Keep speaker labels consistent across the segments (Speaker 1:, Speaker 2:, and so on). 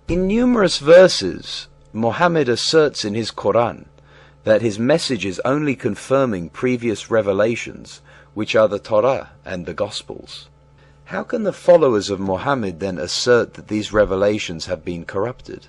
Speaker 1: In numerous verses, Muhammad asserts in his Quran that his message is only confirming previous revelations, which are the Torah and the Gospels. How can the followers of Muhammad then assert that these revelations have been corrupted?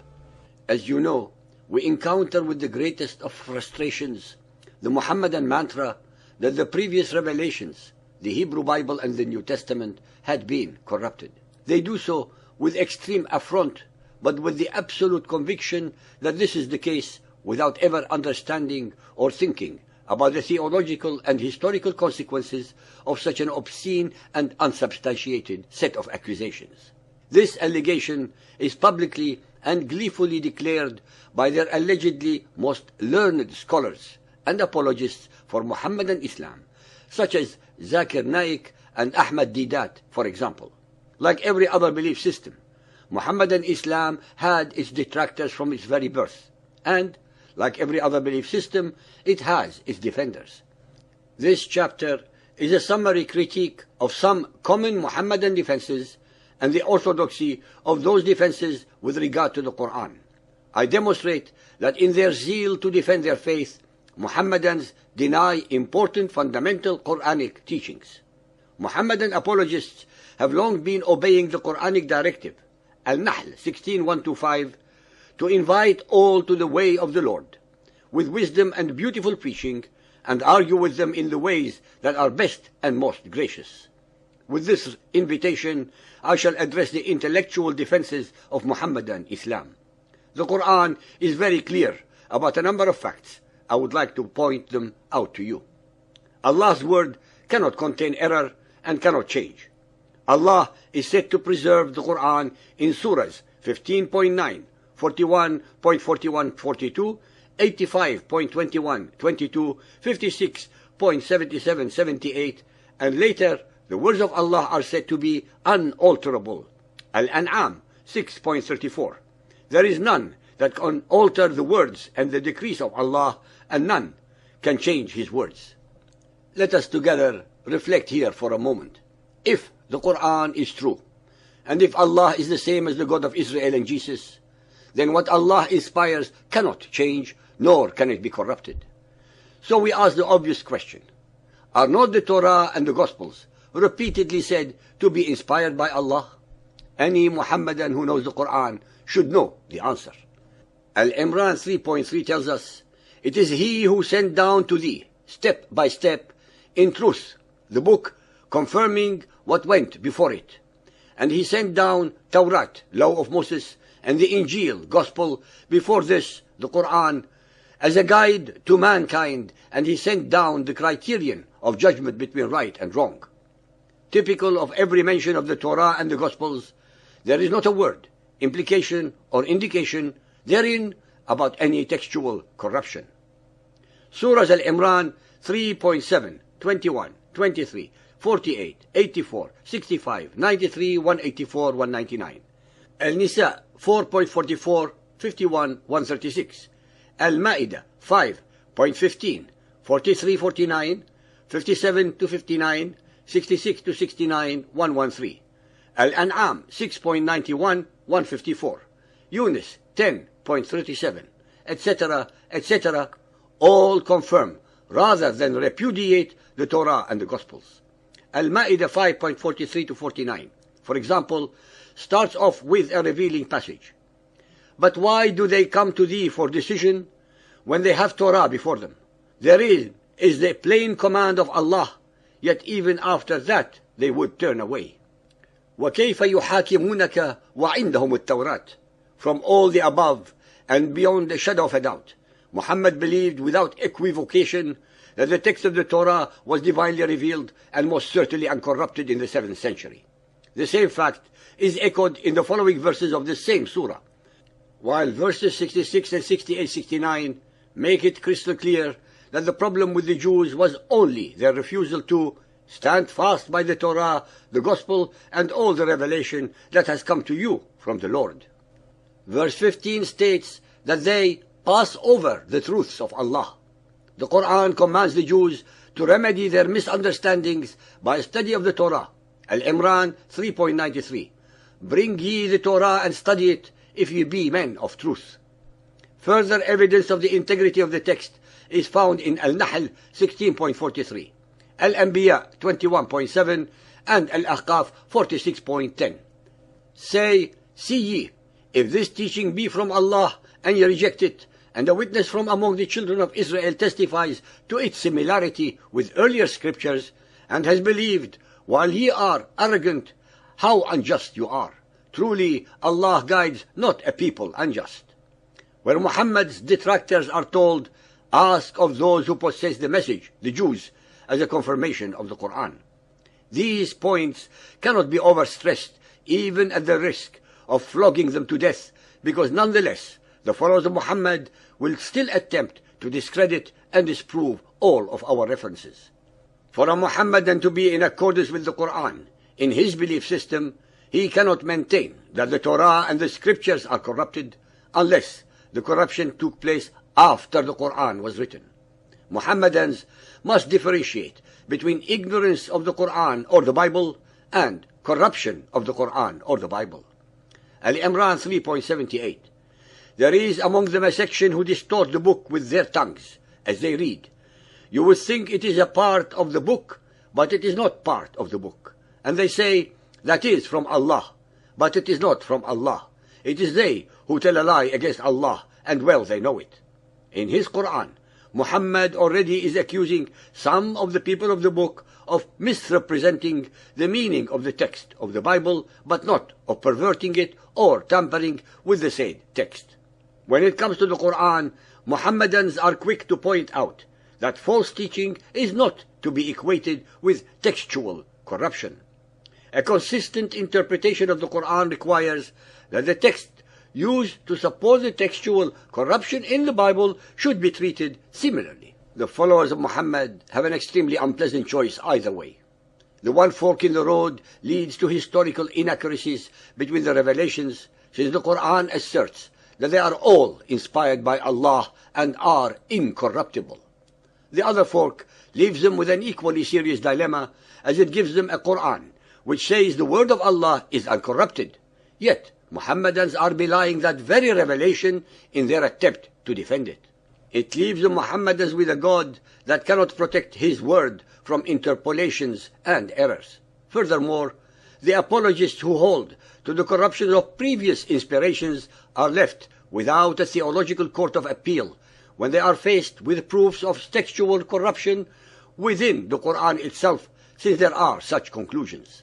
Speaker 2: As you know, we encounter with the greatest of frustrations the Muhammadan mantra that the previous revelations, the Hebrew Bible and the New Testament, had been corrupted. They do so with extreme affront, but with the absolute conviction that this is the case, without ever understanding or thinking about the theological and historical consequences of such an obscene and unsubstantiated set of accusations. This allegation is publicly and gleefully declared by their allegedly most learned scholars and apologists for Muhammadan Islam, such as Zakir Naik and Ahmad Didat, for example. Like every other belief system, Muhammadan Islam had its detractors from its very birth, and, like every other belief system, it has its defenders. This chapter is a summary critique of some common Muhammadan defenses and the orthodoxy of those defenses with regard to the Quran. I demonstrate that in their zeal to defend their faith, Muhammadans deny important fundamental Quranic teachings. Muhammadan apologists have long been obeying the Quranic directive, Al-Nahl 16:1-5, to invite all to the way of the Lord, with wisdom and beautiful preaching, and argue with them in the ways that are best and most gracious. With this invitation, I shall address the intellectual defenses of Muhammadan Islam. The Quran is very clear about a number of facts. I would like to point them out to you. Allah's word cannot contain error and cannot change. Allah is said to preserve the Quran in surahs 15.9, 41.41-42, 85.21-22, 56.77-78, and later the words of Allah are said to be unalterable. Al-An'am 6.34. There is none that can alter the words and the decrees of Allah, and none can change His words. Let us together reflect here for a moment. If the Quran is true, and if Allah is the same as the God of Israel and Jesus, then what Allah inspires cannot change, nor can it be corrupted. So we ask the obvious question: are not the Torah and the Gospels repeatedly said to be inspired by Allah? Any Muhammadan who knows the Quran should know the answer. Al-Imran 3.3 tells us, "It is He who sent down to thee, step by step, in truth, the book, confirming what went before it. And He sent down Tawrat, law of Moses, and the Injil, gospel, before this, the Quran, as a guide to mankind, and He sent down the criterion of judgment between right and wrong." Typical of every mention of the Torah and the Gospels, there is not a word, implication, or indication therein about any textual corruption. Surahs Al-Imran 3.7, 21, 23, 48, 84, 65, 93, 184, 199. Al-Nisa 4.44, 51, 136. Al-Ma'idah 5.15, 43, 49, 57-59, 66-69, 113. Al-An'am 6.91, 154. Yunus 10.37, etc., etc., all confirm rather than repudiate the Torah and the Gospels. Al-Ma'idah 5.43-49, for example, starts off with a revealing passage. "But why do they come to thee for decision when they have Torah before them? Therein is the plain command of Allah, yet even after that they would turn away." وَكَيْفَ يُحَاكِمُونَكَ وَعِنْدَهُمُ التَّوْرَاتِ. From all the above, and beyond a shadow of a doubt, Muhammad believed without equivocation that the text of the Torah was divinely revealed and most certainly uncorrupted in the 7th century. The same fact is echoed in the following verses of this same surah, while verses 66 and 68-69 make it crystal clear that the problem with the Jews was only their refusal to stand fast by the Torah, the Gospel, and all the revelation that has come to you from the Lord. Verse 15 states that they pass over the truths of Allah. The Quran commands the Jews to remedy their misunderstandings by a study of the Torah. Al-Imran 3.93. "Bring ye the Torah and study it, if ye be men of truth. Further evidence of the integrity of the text is found in Al-Nahl 16.43, Al-Anbiya 21.7, and Al-Ahqaf 46.10. Say, see ye, if this teaching be from Allah, and ye reject it, and a witness from among the children of Israel testifies to its similarity with earlier scriptures, and has believed, while ye are arrogant, how unjust you are. Truly, Allah guides not a people unjust. Where Muhammad's detractors are told, ask of those who possess the message, the Jews, as a confirmation of the Quran. These points cannot be overstressed, even at the risk of flogging them to death, because nonetheless, the followers of Muhammad will still attempt to discredit and disprove all of our references. For a Muhammadan to be in accordance with the Quran, in his belief system, he cannot maintain that the Torah and the scriptures are corrupted unless the corruption took place after the Quran was written. Muhammadans must differentiate between ignorance of the Quran or the Bible and corruption of the Quran or the Bible. Al-Imran 3.78. There is among them a section who distort the book with their tongues as they read. You would think it is a part of the book, but it is not part of the book. And they say, that is from Allah, but it is not from Allah. It is they who tell a lie against Allah, and well they know it. In his Quran, Muhammad already is accusing some of the people of the book of misrepresenting the meaning of the text of the Bible, but not of perverting it or tampering with the said text. When it comes to the Quran, Muhammadans are quick to point out that false teaching is not to be equated with textual corruption. A consistent interpretation of the Quran requires that the text used to support the textual corruption in the Bible should be treated similarly. The followers of Muhammad have an extremely unpleasant choice either way. The one fork in the road leads to historical inaccuracies between the revelations, since the Quran asserts that they are all inspired by Allah and are incorruptible. The other fork leaves them with an equally serious dilemma, as it gives them a Quran which says the word of Allah is uncorrupted, yet Muhammadans are belying that very revelation in their attempt to defend it. It leaves the Muhammadans with a God that cannot protect his word from interpolations and errors. Furthermore, the apologists who hold to the corruption of previous inspirations are left without a theological court of appeal when they are faced with proofs of textual corruption within the Quran itself, since there are such conclusions.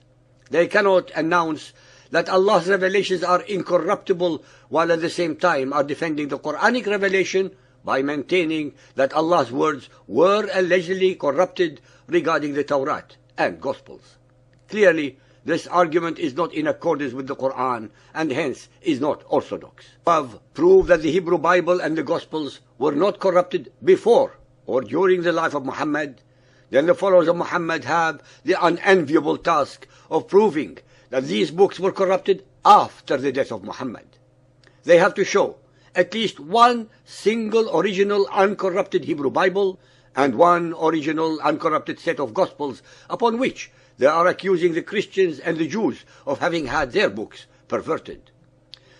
Speaker 2: They cannot announce that Allah's revelations are incorruptible while at the same time are defending the Quranic revelation by maintaining that Allah's words were allegedly corrupted regarding the Torah and Gospels. Clearly, this argument is not in accordance with the Quran and hence is not orthodox. Above prove that the Hebrew Bible and the Gospels were not corrupted before or during the life of Muhammad, then the followers of Muhammad have the unenviable task of proving that these books were corrupted after the death of Muhammad. They have to show at least one single original uncorrupted Hebrew Bible and one original uncorrupted set of Gospels upon which they are accusing the Christians and the Jews of having had their books perverted.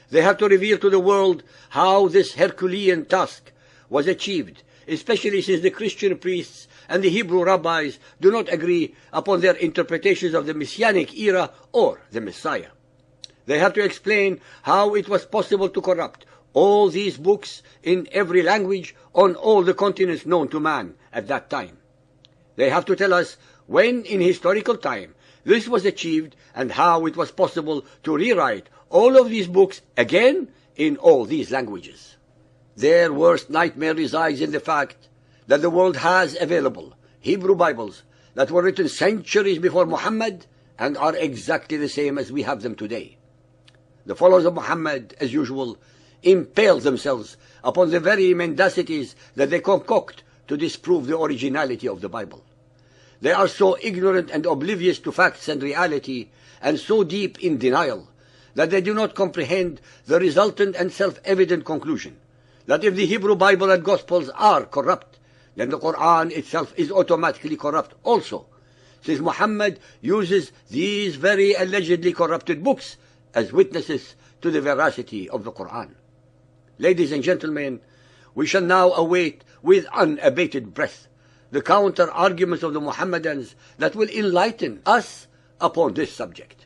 Speaker 2: They have to reveal to the world how this Herculean task was achieved, especially since the Christian priests and the Hebrew rabbis do not agree upon their interpretations of the Messianic era or the Messiah. They have to explain how it was possible to corrupt all these books in every language on all the continents known to man at that time. They have to tell us when in historical time this was achieved and how it was possible to rewrite all of these books again in all these languages. Their worst nightmare resides in the fact that the world has available Hebrew Bibles that were written centuries before Muhammad and are exactly the same as we have them today. The followers of Muhammad, as usual, impale themselves upon the very mendacities that they concoct to disprove the originality of the Bible. They are so ignorant and oblivious to facts and reality, and so deep in denial, that they do not comprehend the resultant and self-evident conclusion that if the Hebrew Bible and Gospels are corrupt, then the Quran itself is automatically corrupt also, since Muhammad uses these very allegedly corrupted books as witnesses to the veracity of the Quran. Ladies and gentlemen, we shall now await with unabated breath the counter-arguments of the Mohammedans that will enlighten us upon this subject.